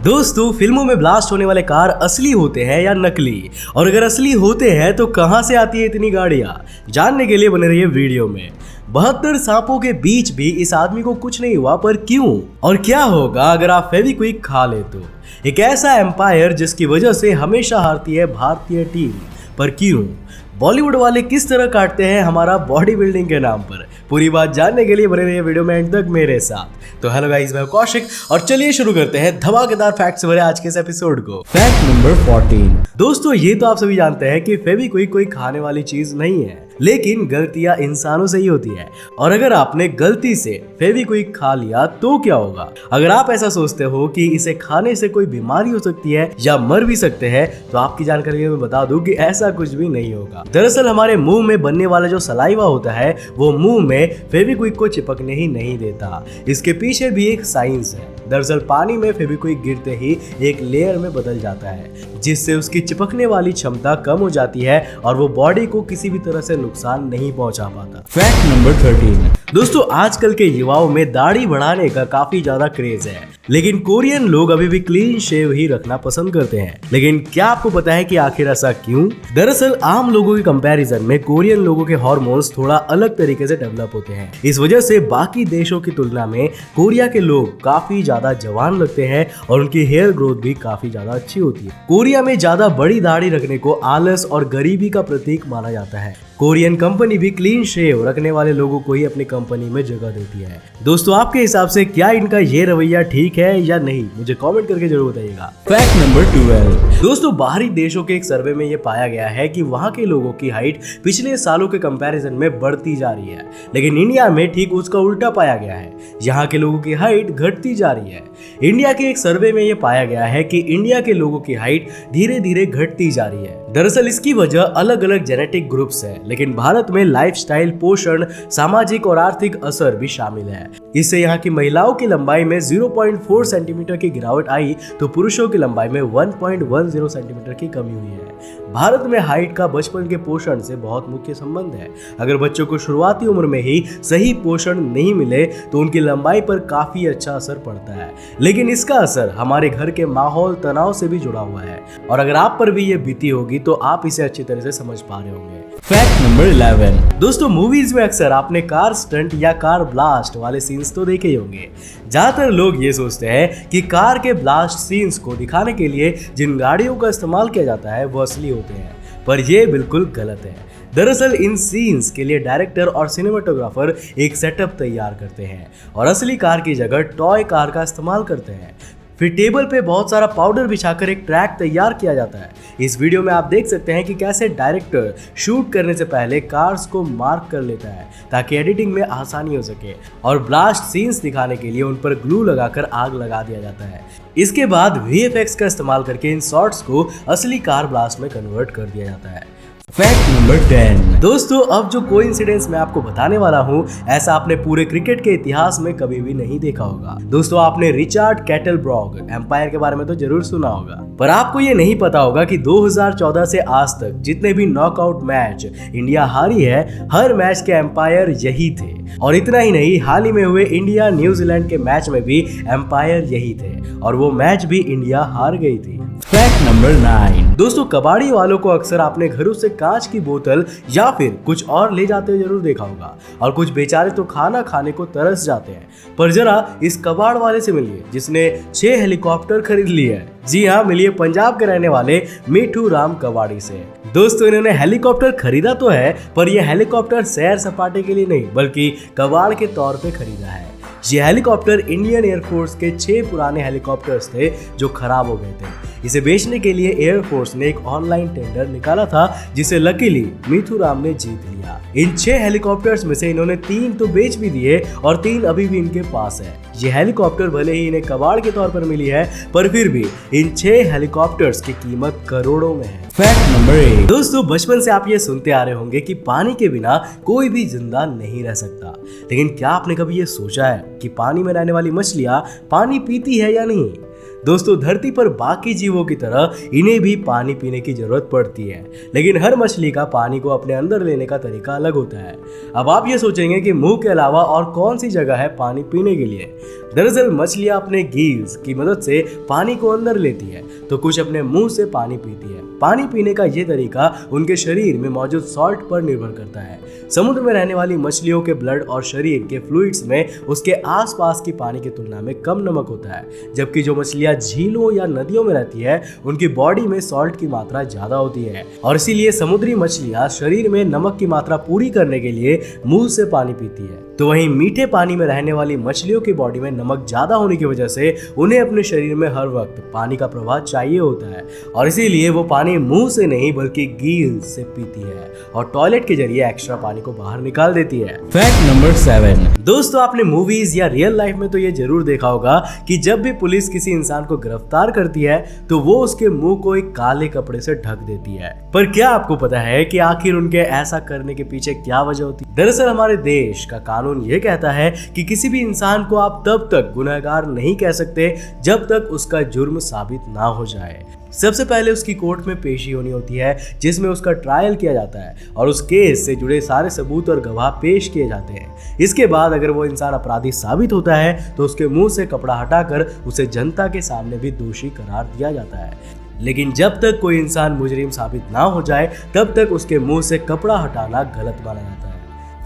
दोस्तों, फिल्मों में ब्लास्ट होने वाले कार असली होते हैं या नकली, और अगर असली होते हैं तो कहां से आती है इतनी गाड़ियां? जानने के लिए बने रहिए वीडियो में। 72 सांपों के बीच भी इस आदमी को कुछ नहीं हुआ, पर क्यों? और क्या होगा अगर आप फेविक्विक खा ले तो? एक ऐसा एम्पायर जिसकी वजह से हमेशा हारती है भारतीय टीम, पर क्यों? बॉलीवुड वाले किस तरह काटते हैं हमारा बॉडी बिल्डिंग के नाम पर? पूरी बात जानने के लिए बने रहिए वीडियो में एंड तक मेरे साथ। तो हेलो गाइस, मैं कौशिक और चलिए शुरू करते हैं धमाकेदार फैक्ट्स भरे आज के इस एपिसोड को। Fact number 14। दोस्तों, ये तो आप सभी जानते हैं कि फेविक्विक कोई खाने वाली चीज नहीं है, लेकिन गलतियां इंसानों से ही होती है। और अगर आपने गलती से फेविक्विक खा लिया तो क्या होगा? अगर आप ऐसा सोचते हो कि इसे खाने से कोई बीमारी हो सकती है या मर भी सकते हैं, तो आपकी जानकारी में बता दूं कि ऐसा कुछ भी नहीं होगा। दरअसल हमारे मुंह में बनने वाला जो सलाइवा होता है वो मुंह में फेविक्विक को चिपकने ही नहीं देता। इसके पीछे भी एक साइंस है। दरअसल पानी में फेविक्विक गिरते ही एक लेयर में बदल जाता है, जिससे उसकी चिपकने वाली क्षमता कम हो जाती है और वो बॉडी को किसी भी तरह से नुकसान नहीं पहुंचा पाता। Fact number 13। दोस्तों, आजकल के युवाओं में दाढ़ी बढ़ाने का काफी ज्यादा क्रेज है, लेकिन कोरियन लोग अभी भी क्लीन शेव ही रखना पसंद करते हैं। लेकिन क्या आपको पता है कि आखिर ऐसा क्यों? दरअसल आम लोगों के कंपैरिजन में कोरियन लोगों के हार्मोन्स थोड़ा अलग तरीके से डेवलप होते हैं। इस वजह से बाकी देशों की तुलना में कोरिया के लोग काफी ज्यादा जवान लगते हैं और उनकी हेयर ग्रोथ भी काफी ज्यादा अच्छी होती है। कोरिया में ज्यादा बड़ी दाढ़ी रखने को आलस और गरीबी का प्रतीक माना जाता है। कोरियन कंपनी भी क्लीन शेव रखने वाले लोगों को ही अपनी कंपनी में जगह देती है। दोस्तों, आपके हिसाब से क्या इनका ये रवैया ठीक है या नहीं? मुझे कमेंट करके जरूर बताइएगा। Fact number 12। दोस्तों, बाहरी देशों के एक सर्वे में ये पाया गया है कि वहाँ के लोगों की हाइट पिछले सालों के कंपैरिजन में बढ़ती जा रही है, लेकिन इंडिया में ठीक उसका उल्टा पाया गया है। यहाँ के लोगों की हाइट घटती जा रही है। इंडिया के एक सर्वे में ये पाया गया है कि इंडिया के लोगों की हाइट धीरे धीरे घटती जा रही है। दरअसल इसकी वजह अलग अलग जेनेटिक ग्रुप्स है, लेकिन भारत में लाइफस्टाइल, पोषण, सामाजिक और आर्थिक असर भी शामिल है। इससे यहाँ की महिलाओं की लंबाई में 0.4 सेंटीमीटर की गिरावट आई तो पुरुषों की लंबाई में 1.10 सेंटीमीटर की कमी हुई है। भारत में हाइट का बचपन के पोषण से बहुत मुख्य संबंध है। अगर बच्चों को शुरुआती उम्र में ही सही पोषण नहीं मिले तो उनकी लंबाई पर काफी अच्छा असर पड़ता है, लेकिन इसका असर हमारे घर के माहौल, तनाव से भी जुड़ा हुआ है। और अगर आप पर भी ये बीती होगी तो आप इसे अच्छी तरह से समझ पा रहे होंगे। Fact number 11। दोस्तों, मूवीज में अक्सर आपने कार स्टंट या कार ब्लास्ट वाले सीन्स तो देखे ही होंगे। ज्यादातर लोग ये सोचते हैं कि कार के ब्लास्ट सीन्स को दिखाने के लिए जिन गाड़ियों का इस्तेमाल किया जाता है वो असली होते हैं, पर यह बिल्कुल गलत है। दरअसल इन सीन्स के लिए डायरेक्टर और सिनेमाटोग्राफर एक सेटअप तैयार करते हैं और असली कार की जगह टॉय कार का इस्तेमाल करते हैं। फिर टेबल पे बहुत सारा पाउडर बिछाकर एक ट्रैक तैयार किया जाता है। इस वीडियो में आप देख सकते हैं कि कैसे डायरेक्टर शूट करने से पहले कार्स को मार्क कर लेता है ताकि एडिटिंग में आसानी हो सके, और ब्लास्ट सीन्स दिखाने के लिए उन पर ग्लू लगाकर आग लगा दिया जाता है। इसके बाद VFX का इस्तेमाल करके इन शॉट्स को असली कार ब्लास्ट में कन्वर्ट कर दिया जाता है। Fact number 10। दोस्तों, अब जो कोइंसिडेंस मैं आपको बताने वाला हूँ, ऐसा आपने पूरे क्रिकेट के इतिहास में कभी भी नहीं देखा होगा। दोस्तों, आपने रिचर्ड कैटलब्रॉग एम्पायर के बारे में तो जरूर सुना होगा, पर आपको ये नहीं पता होगा कि 2014 से आज तक जितने भी नॉकआउट मैच इंडिया हारी है, हर मैच के एम्पायर यही थे। और इतना ही नहीं, हाल ही में हुए इंडिया न्यूजीलैंड के मैच में भी एम्पायर यही थे और वो मैच भी इंडिया हार गई थी। Fact number 9। दोस्तों, कबाड़ी वालों को अक्सर आपने घरों से कांच की बोतल या फिर कुछ और ले जाते हुए जरूर देखा होगा, और कुछ बेचारे तो खाना खाने को तरस जाते हैं। पर जरा इस कबाड़ वाले से मिलिए जिसने 6 हेलीकॉप्टर खरीद लिए है। जी हाँ, मिलिए पंजाब के रहने वाले मिठू राम कबाड़ी से। दोस्तों, इन्होंने हेलीकॉप्टर खरीदा तो है, पर यह हेलीकॉप्टर सैर सपाटे के लिए नहीं बल्कि कबाड़ के तौर पे खरीदा है। ये हेलीकॉप्टर इंडियन एयरफोर्स के 6 पुराने हेलीकॉप्टर्स थे जो खराब हो गए थे। इसे बेचने के लिए एयरफोर्स ने एक ऑनलाइन टेंडर निकाला था, जिसे लकीली मिथु राम ने जीत लिया। इन 6 हेलीकॉप्टर्स में से इन्होंने 3 तो बेच भी दिए और 3 अभी भी इनके पास है। ये हेलीकॉप्टर भले ही इन्हें कबाड़ के तौर पर मिली है, पर फिर भी इन 6 हेलीकॉप्टर्स की कीमत करोड़ों में है। Fact number 8। दोस्तों, बचपन से आप ये सुनते आ रहे होंगे कि पानी के बिना कोई भी जिंदा नहीं रह सकता, लेकिन क्या आपने कभी ये सोचा है कि पानी में रहने वाली मछलियां पानी पीती है या नहीं? दोस्तों धरती पर बाकी जीवों की तरह इन्हें भी पानी पीने की जरूरत पड़ती है, लेकिन हर मछली का पानी को अपने अंदर लेने का तरीका अलग होता है। अब आप ये सोचेंगे कि मुंह के अलावा और कौन सी जगह है पानी पीने के लिए। दरअसल मछलियां अपने गिल्स की मदद से पानी को अंदर लेती है, तो कुछ अपने मुंह से पानी पीती है। पानी पीने का ये तरीका उनके शरीर में मौजूद सॉल्ट पर निर्भर करता है। समुद्र में रहने वाली मछलियों के ब्लड और शरीर के फ्लूइड्स में उसके आसपास की पानी की तुलना में कम नमक होता है, जबकि जो मछलियां झीलों या नदियों में रहती है उनकी बॉडी में सॉल्ट की मात्रा ज्यादा होती है, और इसीलिए समुद्री मछलियां शरीर में नमक की मात्रा पूरी करने के लिए मुंह से पानी पीती है। तो वहीं मीठे पानी में रहने वाली मछलियों की बॉडी में नमक ज्यादा होने की वजह से उन्हें अपने शरीर में हर वक्त पानी का प्रवाह चाहिए होता है, और इसीलिए वो पानी मुंह से नहीं बल्कि गिल्स से पीती है और टॉयलेट के जरिए एक्स्ट्रा पानी को बाहर निकाल देती है। Fact number 7। दोस्तों आपने मूवीज या रियल लाइफ में तो ये जरूर देखा होगा कि जब भी पुलिस किसी इंसान को गिरफ्तार करती है तो वो उसके मुंह को एक काले कपड़े से ढक देती है। पर क्या आपको पता है कि आखिर उनके ऐसा करने के पीछे क्या वजह होती है? दरअसल हमारे देश का कानून ये कहता है कि किसी भी इंसान को आप तब तक गुनहगार नहीं कह सकते जब तक उसका जुर्म साबित ना हो जाए। सबसे पहले उसकी कोर्ट में पेशी होनी होती है, जिसमें उसका ट्रायल किया जाता है और उस केस से जुड़े सारे सबूत और गवाह पेश किए जाते हैं। इसके बाद अगर वो इंसान अपराधी साबित होता है तो उसके मुंह से कपड़ा हटाकर उसे जनता के सामने भी दोषी करार दिया जाता है। लेकिन जब तक कोई इंसान मुजरिम साबित ना हो जाए तब तक उसके मुंह से कपड़ा हटाना गलत माना जाता है।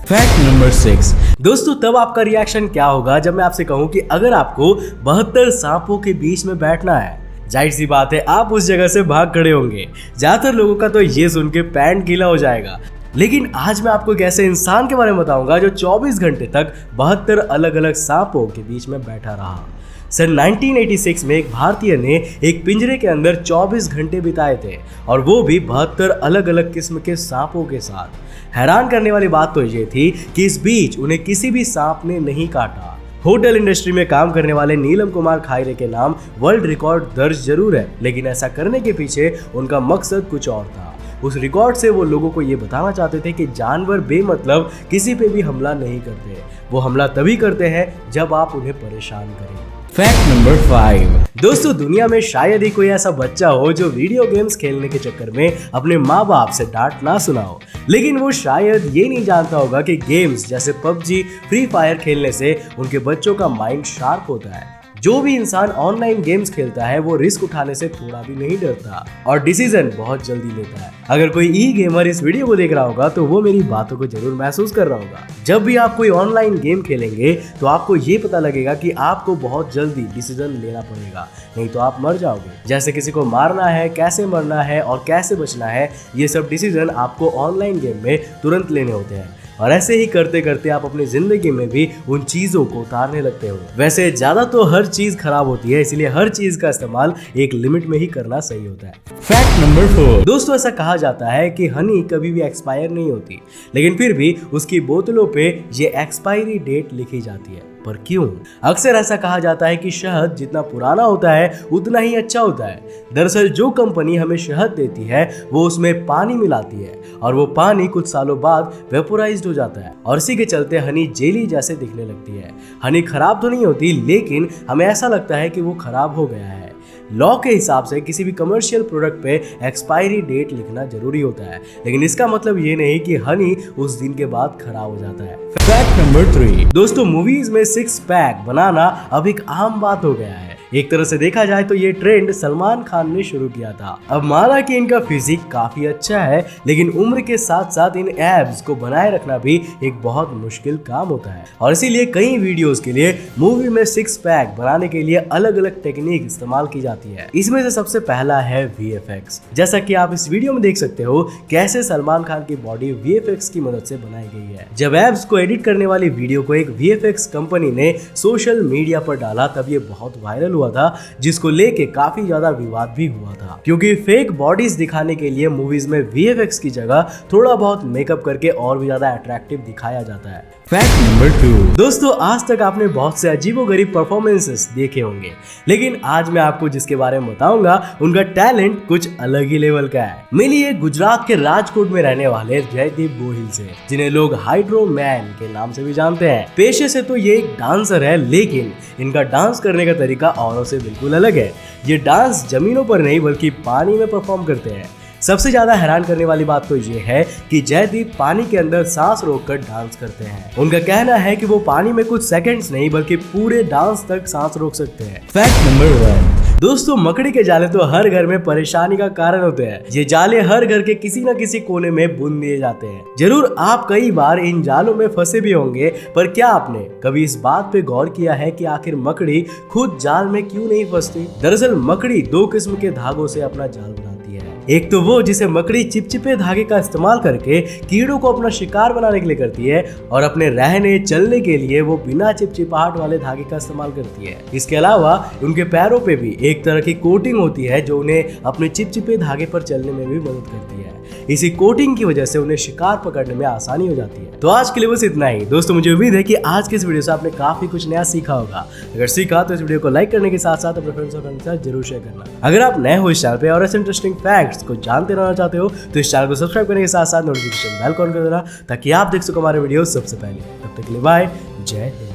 Fact number 6। दोस्तों तब आपका रिएक्शन क्या होगा जब मैं आपसे कहूं कि अगर आपको 72 सांपों के बीच में बैठना है? जाहिर सी बात है आप उस जगह से भाग खड़े होंगे। ज्यादातर लोगों का तो ये सुन के पैंट गीला हो जाएगा। लेकिन आज मैं आपको एक ऐसे इंसान के बारे में बताऊंगा जो 24 घंटे तक 72 अलग अलग सांपों के बीच में बैठा रहा। सन 1986 में एक भारतीय ने एक पिंजरे के अंदर 24 घंटे बिताए थे, और वो भी 72 अलग अलग किस्म के सांपों के साथ। हैरान करने वाली बात तो ये थी कि इस बीच उन्हें किसी भी सांप ने नहीं काटा। होटल इंडस्ट्री में काम करने वाले नीलम कुमार खायरे के नाम वर्ल्ड रिकॉर्ड दर्ज जरूर है, लेकिन ऐसा करने के पीछे उनका मकसद कुछ और था। उस रिकॉर्ड से वो लोगों को ये बताना चाहते थे कि जानवर बेमतलब किसी पे भी हमला नहीं करते, वो हमला तभी करते हैं जब आप उन्हें परेशान करें। Fact number 5। दोस्तों दुनिया में शायद ही कोई ऐसा बच्चा हो जो वीडियो गेम्स खेलने के चक्कर में अपने माँ बाप से डांट ना सुना हो, लेकिन वो शायद ये नहीं जानता होगा कि गेम्स जैसे पबजी, फ्री फायर खेलने से उनके बच्चों का माइंड शार्प होता है। जो भी इंसान ऑनलाइन गेम्स खेलता है वो रिस्क उठाने से थोड़ा भी नहीं डरता और डिसीजन बहुत जल्दी लेता है। अगर कोई ई गेमर इस वीडियो को देख रहा होगा तो वो मेरी बातों को जरूर महसूस कर रहा होगा। जब भी आप कोई ऑनलाइन गेम खेलेंगे तो आपको ये पता लगेगा कि आपको बहुत जल्दी डिसीजन लेना पड़ेगा, नहीं तो आप मर जाओगे। जैसे किसी को मारना है, कैसे मरना है और कैसे बचना है, ये सब डिसीजन आपको ऑनलाइन गेम में तुरंत लेने होते हैं, और ऐसे ही करते करते आप अपनी जिंदगी में भी उन चीजों को उतारने लगते हो। वैसे ज्यादा तो हर चीज खराब होती है, इसलिए हर चीज का इस्तेमाल एक लिमिट में ही करना सही होता है। Fact number 4। दोस्तों ऐसा कहा जाता है कि हनी कभी भी एक्सपायर नहीं होती, लेकिन फिर भी उसकी बोतलों पे ये एक्सपायरी डेट लिखी जाती है। पर क्यों? अक्सर ऐसा कहा जाता है कि शहद जितना पुराना होता है उतना ही अच्छा होता है। दरअसल जो कंपनी हमें शहद देती है वो उसमें पानी मिलाती है, और वो पानी कुछ सालों बाद वेपोराइज्ड हो जाता है, और इसी के चलते हनी जेली जैसे दिखने लगती है। हनी खराब तो नहीं होती, लेकिन हमें ऐसा लगता है कि वो खराब हो गया है। लॉ के हिसाब से किसी भी कमर्शियल प्रोडक्ट पे एक्सपायरी डेट लिखना जरूरी होता है, लेकिन इसका मतलब ये नहीं कि हनी उस दिन के बाद खराब हो जाता है। Fact number 3। दोस्तों मूवीज में 6 पैक बनाना अब एक आम बात हो गया है। एक तरह से देखा जाए तो ये ट्रेंड सलमान खान ने शुरू किया था। अब माना कि इनका फिजिक काफी अच्छा है, लेकिन उम्र के साथ साथ इन एब्स को बनाए रखना भी एक बहुत मुश्किल काम होता है, और इसीलिए कई वीडियोस के लिए मूवी में 6 पैक बनाने के लिए अलग अलग टेक्निक इस्तेमाल की जाती है। इसमें से सबसे पहला है VFX। जैसा कि आप इस वीडियो में देख सकते हो कैसे सलमान खान की बॉडी VFX की मदद से बनाई गई है। जब एब्स को एडिट करने वाली वीडियो को एक VFX कंपनी ने सोशल मीडिया पर डाला तब ये बहुत वायरल हुआ था, जिसको लेके काफी ज्यादा विवाद भी हुआ था, क्योंकि फेक बॉडीज दिखाने के लिए मूवीज में VFX की जगह थोड़ा बहुत मेकअप करके और भी ज्यादा अट्रैक्टिव दिखाया जाता है। Fact number 2. दोस्तों आज तक आपने बहुत से अजीबोगरीब परफॉर्मेंसेस देखे होंगे, लेकिन आज मैं आपको जिसके बारे में बताऊंगा उनका टैलेंट कुछ अलग ही लेवल का है। मिलिए गुजरात के राजकोट में रहने वाले जयदीप गोहिल से, जिन्हें लोग हाइड्रो मैन के नाम से भी जानते हैं। पेशे से तो ये एक डांसर है, लेकिन इनका डांस करने का तरीका औरों से बिल्कुल अलग है। ये डांस जमीनों पर नहीं बल्कि पानी में परफॉर्म करते हैं। सबसे ज्यादा हैरान करने वाली बात तो ये है कि जयदीप पानी के अंदर सांस रोककर डांस करते हैं। उनका कहना है कि वो पानी में कुछ सेकंड्स नहीं बल्कि पूरे डांस तक सांस रोक सकते हैं। Fact number 1. दोस्तों मकड़ी के जाले तो हर घर में परेशानी का कारण होते हैं। ये जाले हर घर के किसी न किसी कोने में बुन दिए जाते हैं। जरूर आप कई बार इन जालों में फंसे भी होंगे, पर क्या आपने कभी इस बात पे गौर किया है कि आखिर मकड़ी खुद जाल में क्यों नहीं फंसती? दरअसल मकड़ी दो किस्म के धागों से अपना जाल बनाती है। एक तो वो जिसे मकड़ी चिपचिपे धागे का इस्तेमाल करके कीड़ों को अपना शिकार बनाने के लिए करती है, और अपने रहने चलने के लिए वो बिना चिपचिपाहट वाले धागे का इस्तेमाल करती है। इसके अलावा उनके पैरों पे भी एक तरह की कोटिंग होती है जो उन्हें अपने चिपचिपे धागे पर चलने में भी मदद करती है। इसी कोटिंग की वजह से उन्हें शिकार पकड़ने में आसानी हो जाती है। तो आज के लिए बस इतना ही दोस्तों। मुझे उम्मीद है कि आज के इस वीडियो से आपने काफी कुछ नया सीखा होगा। अगर सीखा तो इस वीडियो को लाइक करने के साथ साथ अपने फ्रेंड्स और फैमिली के साथ जरूर शेयर करना। अगर आप नए हो इस चैनल पे और ऐसे इंटरेस्टिंग फैक्ट्स को जानते रहना चाहते हो तो इस चैनल को सब्सक्राइब करने के साथ साथ नोटिफिकेशन बेल ऑन कर देना, ताकि आप देख सको हमारे वीडियो सबसे पहले। तब तक के लिए बाय, जय हिंद।